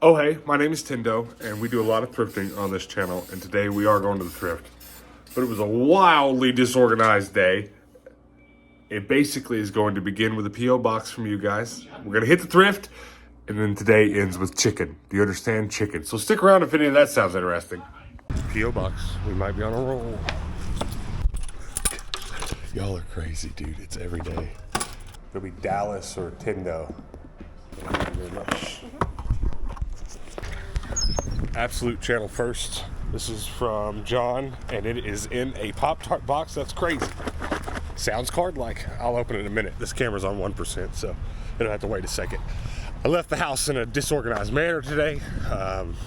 Oh hey, my name is TENDO, and we do a lot of thrifting on this channel, and today we are going to the thrift. But it was a wildly disorganized day. It basically is going to begin with a P.O. box from you guys. We're going to hit the thrift, and then today ends with chicken. Do you understand? Chicken. So stick around if any of that sounds interesting. P.O. box. We might be on a roll. Y'all are crazy, dude. It's every day. It'll be Dallas or TENDO. Thank you very much. Absolute channel first. This is from John, and it is in a Pop-Tart box. That's crazy. Sounds card-like. I'll open it in a minute. This camera's on 1%, so it'll have to wait a second. I left the house in a disorganized manner today,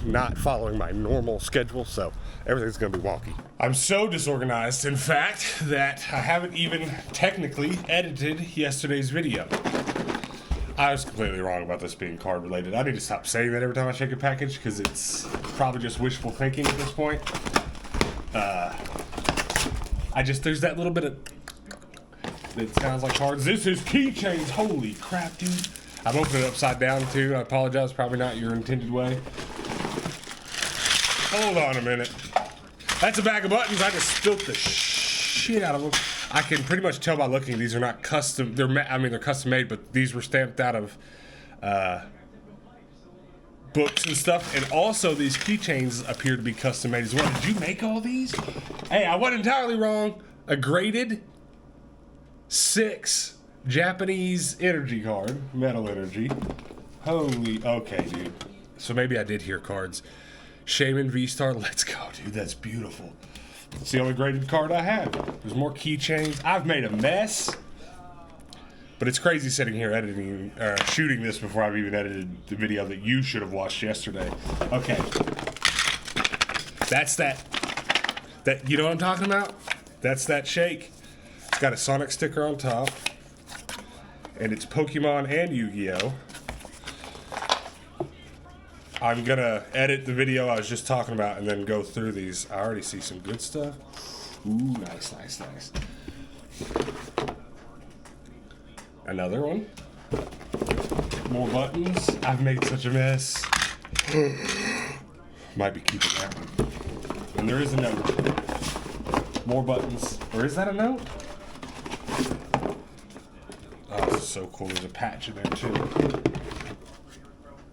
not following my normal schedule, so everything's gonna be wonky. I'm so disorganized, in fact, that I haven't even technically edited yesterday's video. I was completely wrong about this being card related. I need to stop saying that every time I check a package because it's probably just wishful thinking at this point. There's that little bit of, it sounds like cards. This is keychains. Holy crap, dude. I'm opening it upside down too. I apologize, probably not your intended way. Hold on a minute. That's a bag of buttons. I just spilt the shit out of them. I can pretty much tell by looking, these are not custom. They're custom made, but these were stamped out of books and stuff. And also, these keychains appear to be custom made as well. Did you make all these? Hey, I wasn't entirely wrong. A graded 6 Japanese energy card, metal energy. Holy, okay, dude. So maybe I did hear cards. Shaman V-Star, let's go, dude. That's beautiful. It's the only graded card I have. There's more keychains. I've made a mess, but it's crazy sitting here editing, shooting this before I've even edited the video that you should have watched yesterday. Okay, that's that. You know what I'm talking about? That's that shake. It's got a Sonic sticker on top, and it's Pokemon and Yu-Gi-Oh. I'm gonna edit the video I was just talking about and then go through these. I already see some good stuff. Ooh, nice, nice, nice. Another one. More buttons. I've made such a mess. Might be keeping that one. And there is a note. More buttons. Or is that a note? Oh, this is so cool. There's a patch in there too.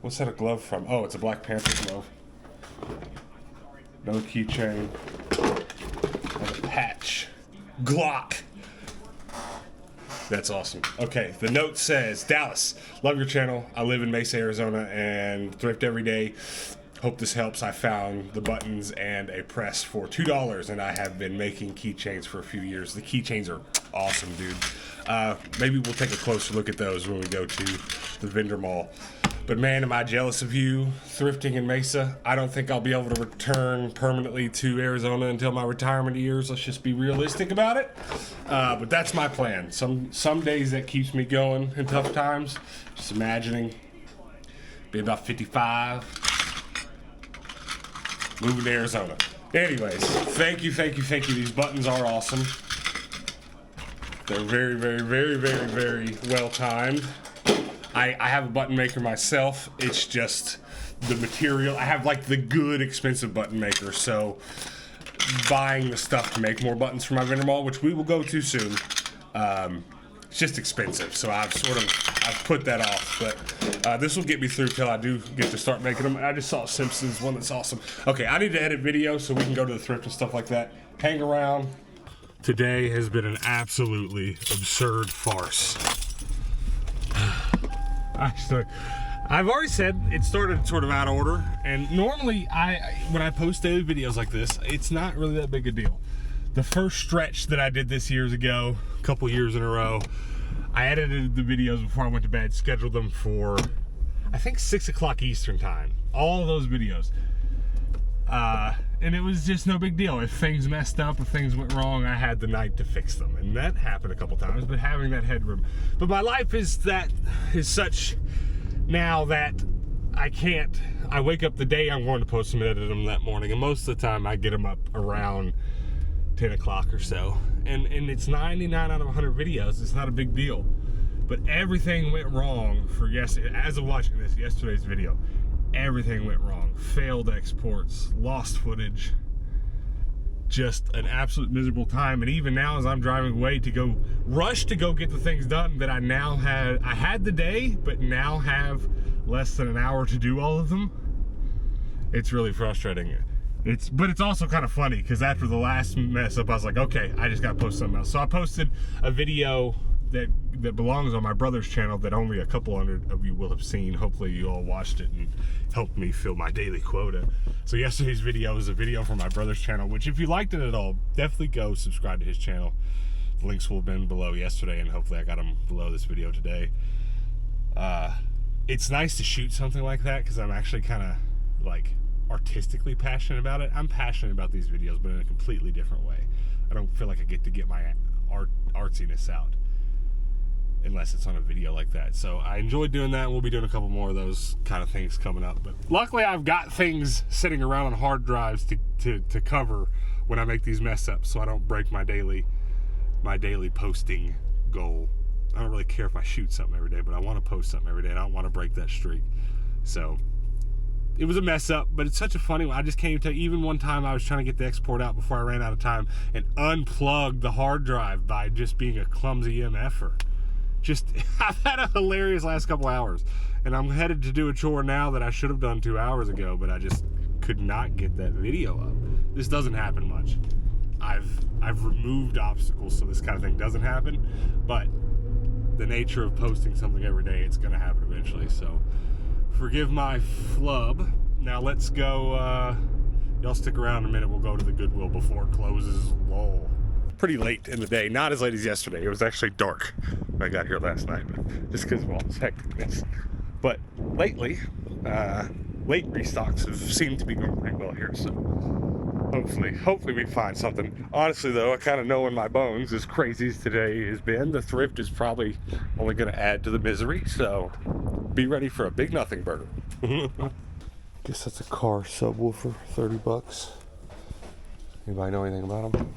What's that a glove from? Oh, it's a Black Panther glove. Another keychain. Another patch. Glock. That's awesome. Okay, the note says, Dallas, love your channel. I live in Mesa, Arizona, and thrift every day. Hope this helps. I found the buttons and a press for $2, and I have been making keychains for a few years. The keychains are awesome, dude. Maybe we'll take a closer look at those when we go to the vendor mall. But man, am I jealous of you thrifting in Mesa. I don't think I'll be able to return permanently to Arizona until my retirement years. Let's just be realistic about it. But that's my plan. Some days that keeps me going in tough times. Just imagining being about 55, moving to Arizona. Anyways, thank you. These buttons are awesome. They're very, very, very, very, very well timed. I have a button maker myself. It's just the material. I have like the good expensive button maker, so buying the stuff to make more buttons for my vendor mall, which we will go to soon, it's just expensive. So I've put that off, but this will get me through till I do get to start making them. I just saw Simpsons one that's awesome. Okay, I need to edit video so we can go to the thrift and stuff like that. Hang around. Today has been an absolutely absurd farce. Actually, I've already said it started sort of out of order, and normally when I post daily videos like this, it's not really that big a deal. The first stretch that I did this years ago, a couple years in a row, I edited the videos before I went to bed, scheduled them for, I think 6 o'clock Eastern time. All of those videos. And it was just no big deal. If things messed up, if things went wrong, I had the night to fix them. And that happened a couple times, but having that headroom. But my life is such now that I wake up the day I'm going to post them and edit them that morning. And most of the time I get them up around 10 o'clock or so. And it's 99 out of 100 videos. It's not a big deal. But everything went wrong for as of watching this, yesterday's video. everything went wrong. Failed exports, lost footage, just an absolute miserable time. And even now, as I'm driving away to go rush to go get the things done that I had the day, but now have less than an hour to do all of them, it's really frustrating. But it's also kind of funny, because after the last mess up, I was like, okay, I just gotta post something else. So I posted a video that belongs on my brother's channel that only a couple hundred of you will have seen. Hopefully you all watched it and helped me fill my daily quota. So yesterday's video is a video from my brother's channel, which if you liked it at all, definitely go subscribe to his channel. The links will have been below yesterday, and hopefully I got them below this video today. It's nice to shoot something like that, because I'm actually kind of like artistically passionate about it. I'm passionate about these videos, but in a completely different way. I don't feel like I get to get my artsiness out unless it's on a video like that. So I enjoyed doing that. We'll be doing a couple more of those kind of things coming up. But luckily I've got things sitting around on hard drives to cover when I make these mess ups, so I don't break my daily posting goal. I don't really care if I shoot something every day, but I want to post something every day, and I don't want to break that streak. So it was a mess up, but it's such a funny one. I just can't even tell you. Even one time I was trying to get the export out before I ran out of time and unplugged the hard drive by just being a clumsy MFer. I've had a hilarious last couple hours, and I'm headed to do a chore now that I should have done 2 hours ago, but I just could not get that video up. This doesn't happen much. I've removed obstacles so this kind of thing doesn't happen, but the nature of posting something every day, it's gonna happen eventually. So forgive my flub. Now let's go, y'all stick around a minute, we'll go to the Goodwill before it closes. Lol. Pretty late in the day, not as late as yesterday. It was actually dark when I got here last night, but just because of all this hecticness. But lately, late restocks have seemed to be going pretty well here, so hopefully we find something. Honestly though, I kind of know in my bones, as crazy as today has been, the thrift is probably only going to add to the misery, so be ready for a big nothing burger. Guess that's a car subwoofer, 30 bucks. Anybody know anything about them?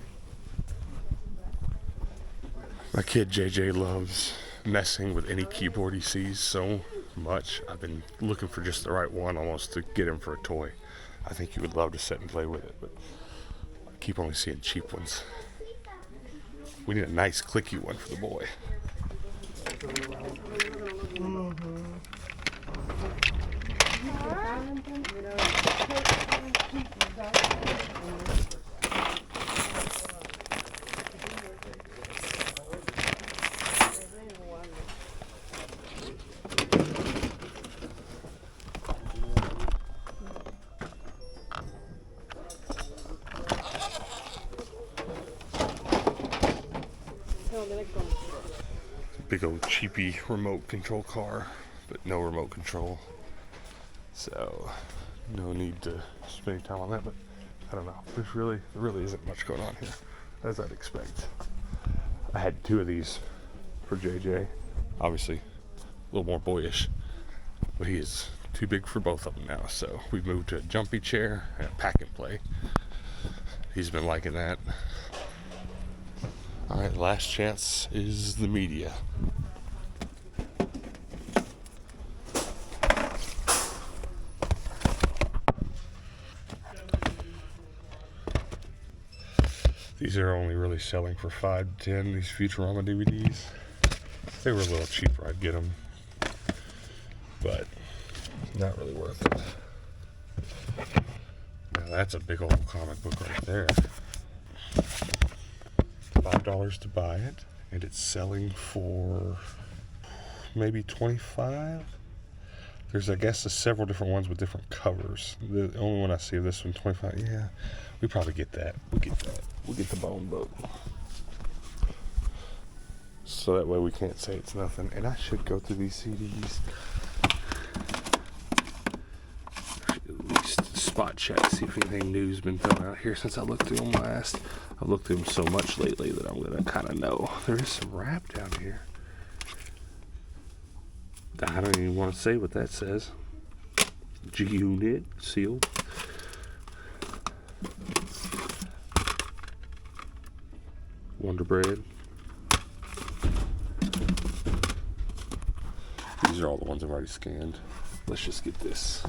My kid JJ loves messing with any keyboard he sees so much. I've been looking for just the right one almost to get him for a toy. I think he would love to sit and play with it, but I keep only seeing cheap ones. We need a nice clicky one for the boy. Big old cheapy remote control car, but no remote control, so no need to spend any time on that. But I don't know, there really isn't much going on here, as I'd expect. I had 2 of these for JJ, obviously a little more boyish, but he is too big for both of them now, so we've moved to a jumpy chair and a pack and play. He's been liking that. All right, last chance is the media. These are only really selling for $5 to $10, these Futurama DVDs. If they were a little cheaper, I'd get them, but not really worth it. Now that's a big old comic book right there. $5 to buy it, and it's selling for maybe $25. There's, I guess, several different ones with different covers. The only one I see of this one, $25. Yeah, we probably get that. We'll get that. We'll get the bone boat. So that way we can't say it's nothing. And I should go through these CDs. At least spot check, see if anything new's been thrown out here since I looked through them last. I've looked through them so much lately that I'm gonna kind of know. There is some rap down here. I don't even want to say what that says. G-Unit sealed. Wonder Bread. These are all the ones I've already scanned. Let's just get this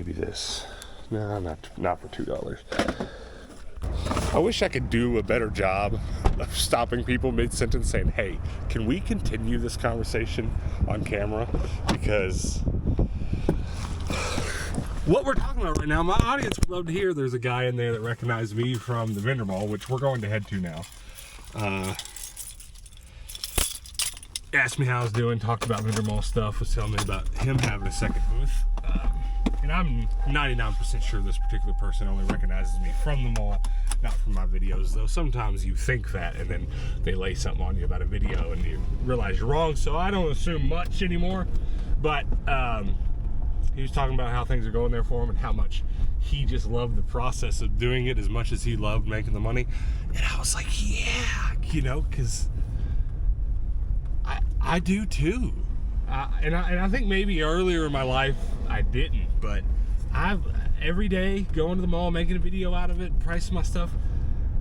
maybe this. No, not for $2. I wish I could do a better job of stopping people mid-sentence saying, hey, can we continue this conversation on camera? Because what we're talking about right now, my audience would love to hear. There's a guy in there that recognized me from the vendor mall, which we're going to head to now. Asked me how I was doing, talked about vendor mall stuff, was telling me about him having a second booth. And I'm 99% sure this particular person only recognizes me from the mall, not from my videos, though sometimes you think that and then they lay something on you about a video and you realize you're wrong, so I don't assume much anymore. But he was talking about how things are going there for him and how much he just loved the process of doing it as much as he loved making the money. And I was like, yeah, you know, because I do too. And I think maybe earlier in my life I didn't, but I've every day going to the mall, making a video out of it, pricing my stuff.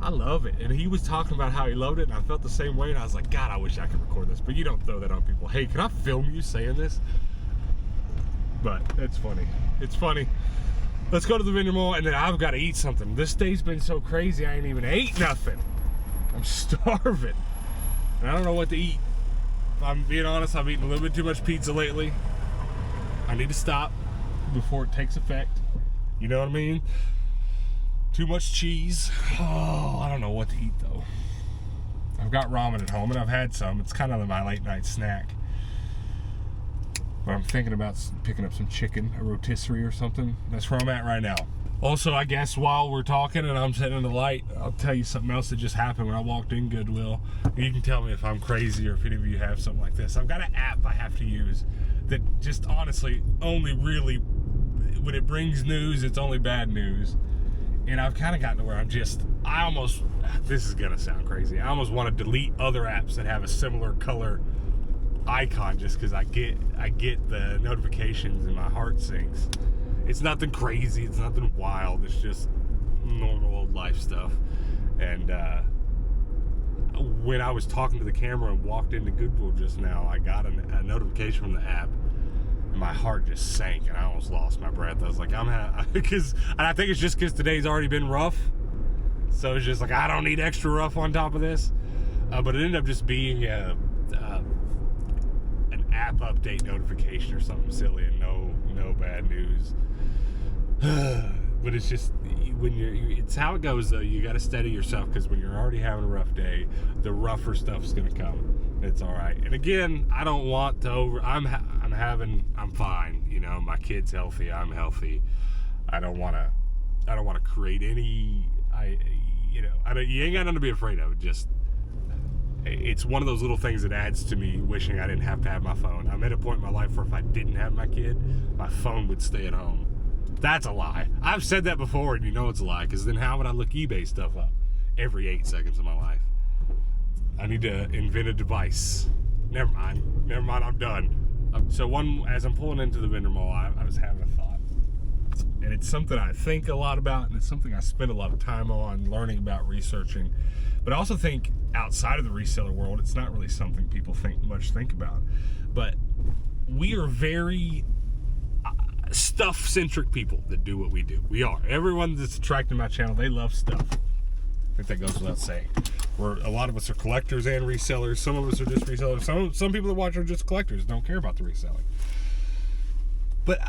I love it. And he was talking about how he loved it, and I felt the same way. And I was like, God, I wish I could record this. But you don't throw that on people. Hey, can I film you saying this? But it's funny. It's funny. Let's go to the vendor mall, and then I've got to eat something. This day's been so crazy, I ain't even ate nothing. I'm starving. And I don't know what to eat. If I'm being honest, I've eaten a little bit too much pizza lately. I need to stop before it takes effect. You know what I mean? Too much cheese. Oh, I don't know what to eat though. I've got ramen at home and I've had some. It's kind of my late night snack. But I'm thinking about picking up some chicken, a rotisserie or something. That's where I'm at right now. Also, I guess while we're talking and I'm sitting in the light, I'll tell you something else that just happened when I walked in Goodwill. You can tell me if I'm crazy or if any of you have something like this. I've got an app I have to use that just honestly only really, when it brings news, it's only bad news. And I've kind of gotten to where I almost, this is going to sound crazy, I almost want to delete other apps that have a similar color icon just because I get the notifications and my heart sinks. It's nothing crazy, it's nothing wild, it's just normal old life stuff. And when I was talking to the camera and walked into Goodwill just now, I got a notification from the app and my heart just sank and I almost lost my breath. I was like, because I think it's just because today's already been rough, so it's just like I don't need extra rough on top of this. But it ended up just being an app update notification or something silly and no bad news. But it's just it's how it goes though. You got to steady yourself because when you're already having a rough day, the rougher stuff's gonna come. It's all right. And again, I don't want to I'm fine. You know, my kid's healthy. I'm healthy. I don't want to create any. You ain't got nothing to be afraid of. Just it's one of those little things that adds to me wishing I didn't have to have my phone. I'm at a point in my life where if I didn't have my kid, my phone would stay at home. That's a lie. I've said that before, and you know it's a lie, because then how would I look eBay stuff up every 8 seconds of my life? I need to invent a device. Never mind, I'm done. So as I'm pulling into the vendor mall, I was having a thought. And it's something I think a lot about, and it's something I spend a lot of time on, learning about, researching. But I also think outside of the reseller world, it's not really something people think about. But we are very stuff-centric people that do what we do. We are. Everyone that's attracted to my channel, they love stuff. I think that goes without saying. A lot of us are collectors and resellers. Some of us are just resellers. Some people that watch are just collectors, don't care about the reselling. But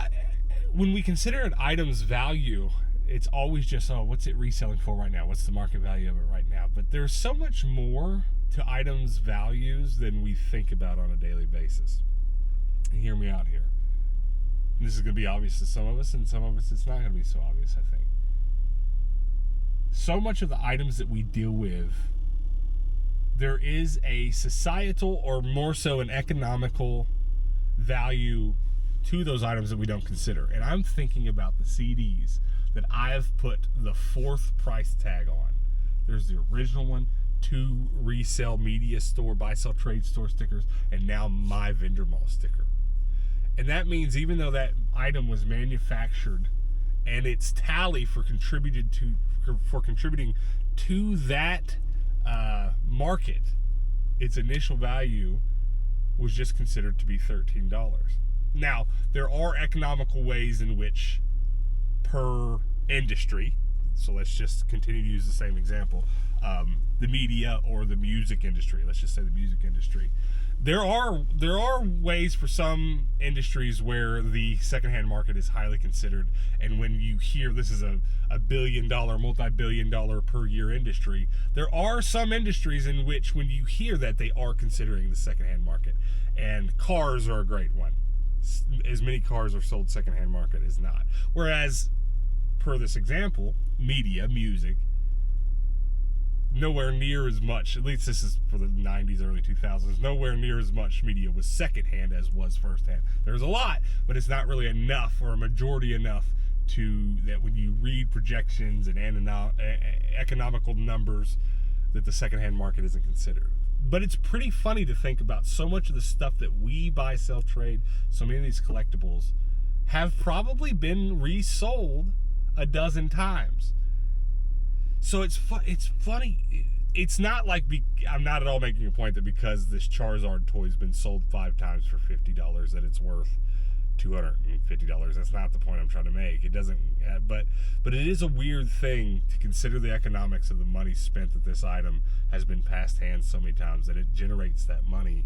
when we consider an item's value, it's always just, what's it reselling for right now? What's the market value of it right now? But there's so much more to items' values than we think about on a daily basis. And hear me out here. And this is going to be obvious to some of us, and some of us it's not going to be so obvious, I think. So much of the items that we deal with, there is a societal or more so an economical value to those items that we don't consider. And I'm thinking about the CDs that I've put the 4th price tag on. There's the original one, 2 resale media store, buy sell trade store stickers, and now my vendor mall sticker. And that means even though that item was manufactured and its tally for contributing to that market, its initial value was just considered to be $13. Now, there are economical ways in which per industry. So let's just continue to use the same example. The media or the music industry. Let's just say the music industry. There are ways for some industries where the secondhand market is highly considered, and when you hear this is a billion-dollar, multi-billion-dollar per year industry, there are some industries in which when you hear that, they are considering the secondhand market, and cars are a great one. As many cars are sold secondhand market as not. Whereas, per this example, media, music, nowhere near as much, at least this is for the 90s, early 2000s, nowhere near as much media was secondhand as was firsthand. There's a lot, but it's not really enough, or a majority enough, to that when you read projections and economical numbers, that the secondhand market isn't considered. But it's pretty funny to think about so much of the stuff that we buy, sell, trade, so many of these collectibles have probably been resold a dozen times. So it's funny. It's not like I'm not at all making a point that because this Charizard toy's been sold 5 times for $50 that it's worth $250. That's not the point I'm trying to make. It doesn't. But it is a weird thing to consider the economics of the money spent that this item has been passed hands so many times that it generates that money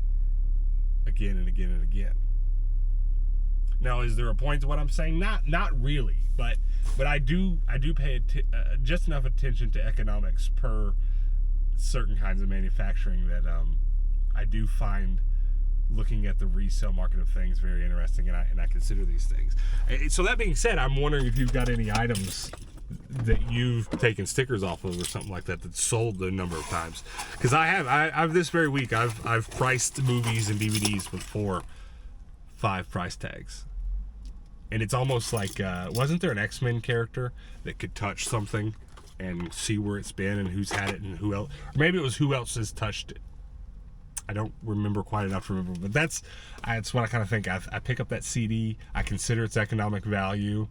again and again and again. Now, is there a point to what I'm saying? Not really, but I do pay just enough attention to economics per certain kinds of manufacturing that I do find looking at the resale market of things very interesting, and I consider these things. So that being said, I'm wondering if you've got any items that you've taken stickers off of or something like that that's sold a number of times. Because I've this very week I've priced movies and DVDs with 5 price tags. And it's almost like, wasn't there an X-Men character that could touch something and see where it's been and who's had it and who else? Or maybe it was who else has touched it. I don't remember quite enough to remember, but that's what I kind of think. I pick up that CD, I consider its economic value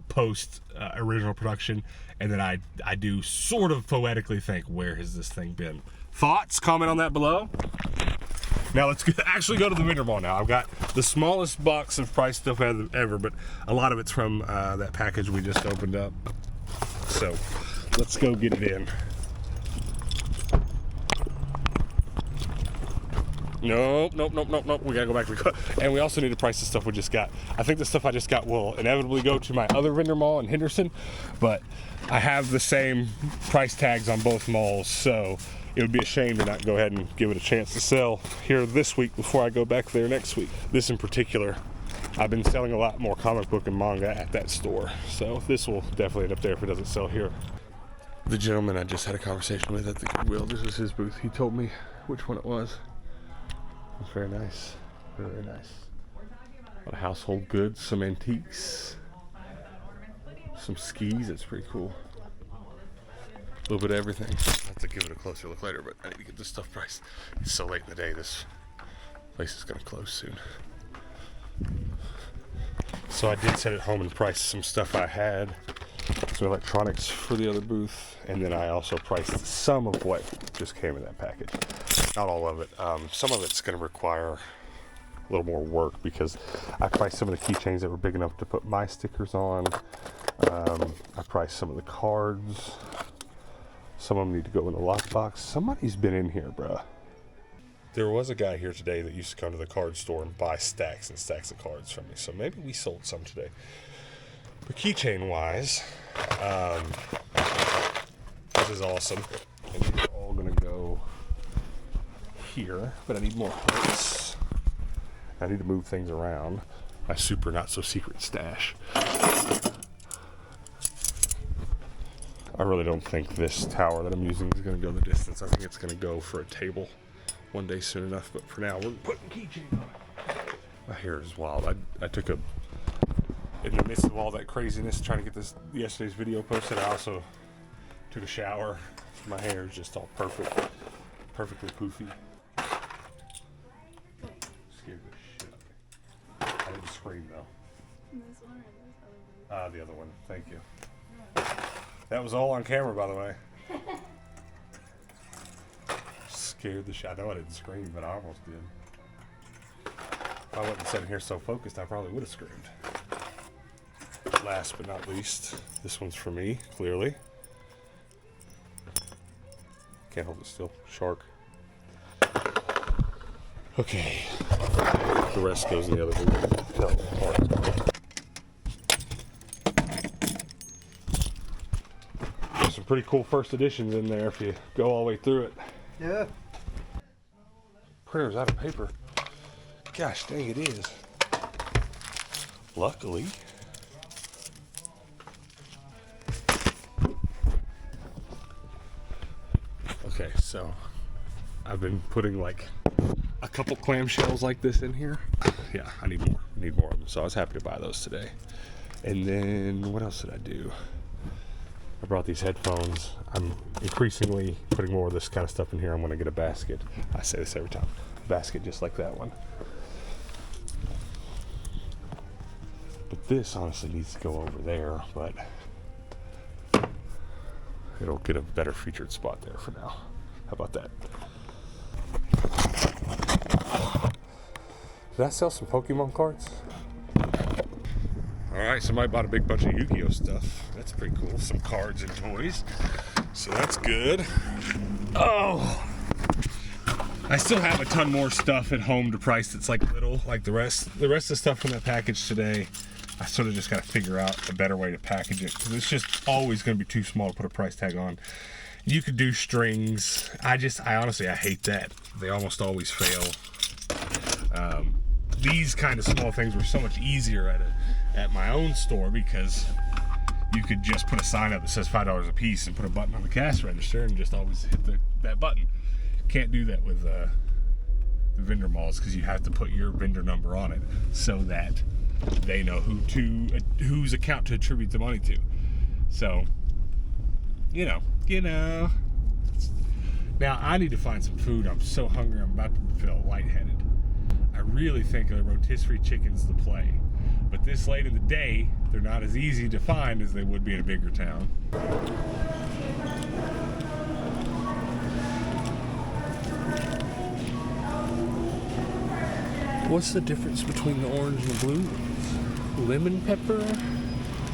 post original production, and then I do sort of poetically think, where has this thing been? Thoughts? Comment on that below. Now let's actually go to the vendor mall now. I've got the smallest box of price stuff ever, but a lot of it's from that package we just opened up. So let's go get it in. Nope. We gotta go back. And we also need to price the stuff we just got. I think the stuff I just got will inevitably go to my other vendor mall in Henderson, but I have the same price tags on both malls, so it would be a shame to not go ahead and give it a chance to sell here this week before I go back there next week. This in particular, I've been selling a lot more comic book and manga at that store, so this will definitely end up there if it doesn't sell here. The gentleman I just had a conversation with at the Goodwill, this is his booth. He told me which one it was. It's very nice, very nice. A lot of household goods, some antiques, some skis. It's pretty cool. A little bit of everything. I'll have to give it a closer look later, but I need to get this stuff priced. It's so late in the day, this place is gonna close soon. So I did sit at home and price some stuff I had, some electronics for the other booth, and then I also priced some of what just came in that package. Not all of it. Some of it's gonna require a little more work because I priced some of the keychains that were big enough to put my stickers on. I priced some of the cards. Some of them need to go in the lockbox. Somebody's been in here, bruh. There was a guy here today that used to come to the card store and buy stacks and stacks of cards from me. So maybe we sold some today. But keychain wise, this is awesome. And these are all gonna go here, but I need more hooks. I need to move things around. My super not so secret stash. I really don't think this tower that I'm using is going to go the distance. I think it's going to go for a table one day soon enough, but for now we're putting keychains on it. My hair is wild. I took in the midst of all that craziness trying to get yesterday's video posted, I also took a shower. My hair is just all perfectly poofy. Scared the shit out of me. I didn't scream though. This one or this other one? The other one. Thank you. That was all on camera, by the way. Scared the shit. I know I didn't scream, but I almost did. If I wasn't sitting here so focused, I probably would have screamed. last but not least, this one's for me, clearly. Can't hold it still. Shark. Okay. The rest goes in the other bag. There's some pretty cool first editions in there if you go all the way through it. Yeah. Printer's out of paper. Gosh dang, it is. Luckily. Okay, so I've been putting like a couple clamshells like this in here. Yeah, I need more. I need more of them. So I was happy to buy those today. And then what else did I do? I brought these headphones. I'm increasingly putting more of this kind of stuff in here. I'm gonna get a basket. I say this every time. A basket just like that one. But this honestly needs to go over there, but it'll get a better featured spot there for now. How about that? Did I sell some Pokemon cards? Alright, somebody bought a big bunch of Yu-Gi-Oh stuff. That's pretty cool. Some cards and toys. So that's good. Oh! I still have a ton more stuff at home to price that's like little, like the rest of the stuff from that package today. I sort of just got to figure out a better way to package it because it's just always going to be too small to put a price tag on. You could do strings. I honestly hate that. They almost always fail. These kind of small things were so much easier at my own store because you could just put a sign up that says $5 a piece and put a button on the cash register and just always hit that button. Can't do that with the vendor malls because you have to put your vendor number on it so that they know whose account to attribute the money to. So, you know. Now I need to find some food. I'm so hungry. I'm about to feel lightheaded. I really think the rotisserie chicken's the play. But this late in the day, they're not as easy to find as they would be in a bigger town. What's the difference between the orange and the blue ones? Lemon pepper?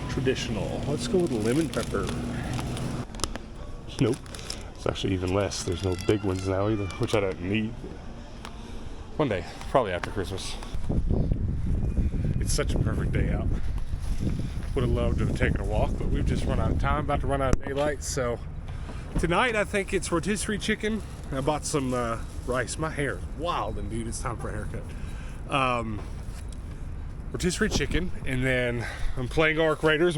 Traditional. Let's go with lemon pepper. Nope. It's actually even less. There's no big ones now either, which I don't need. One day, probably after Christmas. It's such a perfect day out. Would have loved to have taken a walk, but we've just run out of time, about to run out of daylight. So tonight I think it's rotisserie chicken. I bought some rice. My hair is wild, and dude, it's time for a haircut. Rotisserie chicken, and then I'm playing Arc Raiders.